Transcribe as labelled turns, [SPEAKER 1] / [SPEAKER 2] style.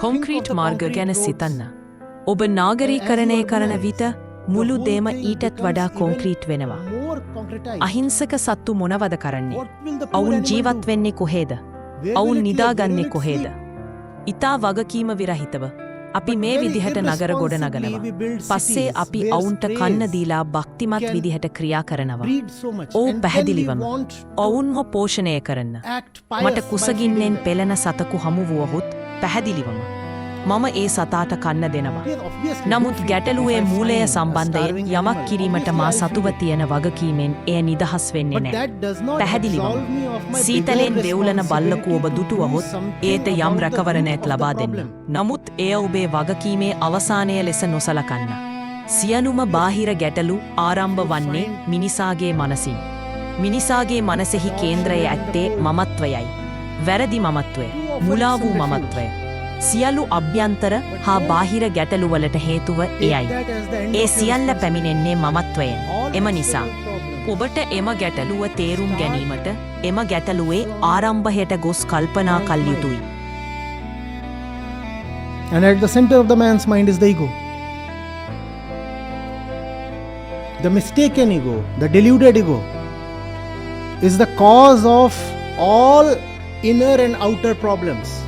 [SPEAKER 1] Concrete මාර්ග ගැන සිතන්න. ඔබ නාගරීකරණය කරන විට මුළු දේම ඊටත් වඩා කොන්ක්‍රීට් වෙනවා. අහිංසක සත්තු මොනවද කරන්නේ? ඔවුන් ජීවත් වෙන්නේ කොහේද? ඔවුන් නිදාගන්නේ කොහේද? ඉතා වගකීම විරහිතව අපි මේ විදිහට නගර ගොඩනගනවා. පස්සේ අපි ඔවුන්ට කන්න දීලා භක්තිමත් විදිහට ක්‍රියා කරනවා. ඔව් පැහැදිලිවම ඔවුන්ව පෝෂණය කරන්න. මට කුසගින්නෙන් පෙළෙන සතකු හමු වුවහොත් පැහැදිලිවම මම ඒ සතාට කන්න දෙනවා. නමුත් ගැටලුවේ මූලය සම්බන්ධයෙන් යමක් කිරීමට මා සතුව තියෙන වගකීමෙන් එය නිදහස් වෙන්නේ නැහැ. පැහැදිලිවම සීතලෙන් වෙවුලන බල්ලකු ඔබ දුටුවහොත් ඒට යම් රැකවරණයක් ලබා දෙන්න. නමුත් එය ඔබේ වගකීමේ අවසානය ලෙස නොසලකන්න. සියලුම බාහිර ගැටලු ආරම්භ වන්නේ මිනිසාගේ මනසින්. මිනිසාගේ මනසෙහි කේන්ද්‍රය ඇත්තේ මමත්වයයි. වැරදි මමත්වය, මුලා වූ මමත්වය. සියලු අභ්‍යන්තර හා බාහිර ගැටලුවලට හේතුව එයයි. ඒ සියල්ල පැමිණෙන්නේ මමත්වයෙන්. එම නිසා ඔබට එම ගැටලුව තේරුම් ගැනීමට එම ගැටලුවේ ආරම්භයට ගොස් කල්පනා කළ යුතුයි.
[SPEAKER 2] And at the center of the man's mind is the ego. The mistaken ego, the deluded ego, is the cause of all inner and outer problems.